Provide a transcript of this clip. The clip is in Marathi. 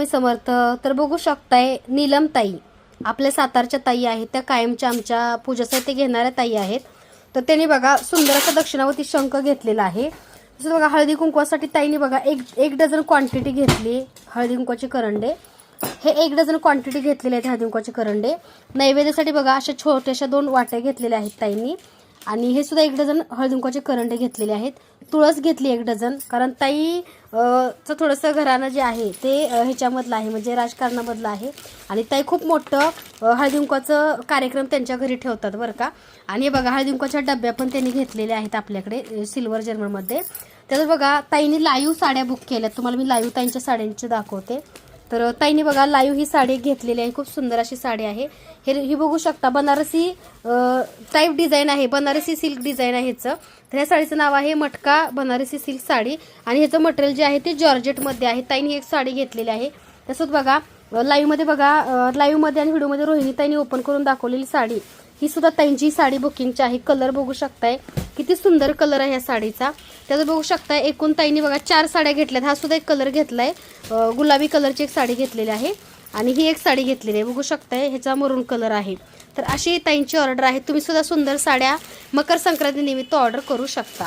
स्वामी समर्थ. तर बघू शकताय नीलम ताई आपल्या सातारच्या ताई आहेत, त्या कायमच्या आमच्या पूजा साहित्य घेणाऱ्या ताई आहेत. तर त्यांनी बघा सुंदर असा दक्षिणावती शंख घेतलेला आहे. तसं बघा हळदी कुंकवासाठी ताईने बघा एक डझन क्वांटिटी घेतली हळदी कुंकवाचे करंडे. हे 1 डझन क्वांटिटी घेतलेले आहेत हळदी कुंकवाचे करंडे. नैवेद्यासाठी बघा अशा छोट्याशा 2 वाट्या घेतलेल्या आहेत ताईंनी. आणि हे सुद्धा 1 डझन हळदी कुंकवाचे करंडे घेतलेले आहेत. तुळस घेतली 1 डझन, कारण ताई चं थोडंसं घराणं जे आहे ते ह्याच्यामधलं आहे, म्हणजे राजकारणामधलं आहे. आणि ताई खूप मोठं हळदी कुंकवाचं कार्यक्रम त्यांच्या घरी ठेवतात बरं का. आणि हे बघा हळदी कुंकवाच्या डब्या पण त्यांनी घेतलेल्या आहेत आपल्याकडे सिल्वर जर्मनमध्ये. त्याचं बघा ताईंनी लाईव्ह साड्या बुक केल्यात. तुम्हाला मी लाईव्ह ताईंच्या साड्यांचे दाखवते. तर ताईंनी बघा लाईव्ह ही साडी घेतलेली आहे. खूप सुंदर अशी साडी आहे. ही बघू शकता बनारसी टाईप डिझाईन आहे, बनारसी सिल्क डिझाईन आहे ह्याचं. तर ह्या साडीचं नाव आहे मटका बनारसी सिल्क साडी. आणि ह्याचं मटेरियल जे आहे ते जॉर्जेटमध्ये आहे. ताईंनी एक साडी घेतलेली आहे. तसंच बघा लाईव्हमध्ये बघा लाईव्हमध्ये आणि व्हिडिओमध्ये रोहिणी ताईंनी ओपन करून दाखवलेली साडी ही सुद्धा ताईंची साडी बुकिंगची आहे. कलर बघू शकताय किती सुंदर कलर आहे या साडीचा. त्याचं बघू शकताय एकूण ताईंनी बघा 4 साड्या घेतल्यात. हा सुद्धा एक कलर घेतलाय, गुलाबी कलरची एक साडी घेतलेली आहे. आणि ही एक साडी घेतलेली आहे बघू शकताय, ह्याचा मरून कलर आहे. तर अशी ताईंची ऑर्डर आहे. तुम्ही सुद्धा सुंदर साड्या मकर संक्रांती निमित्त ऑर्डर करू शकता.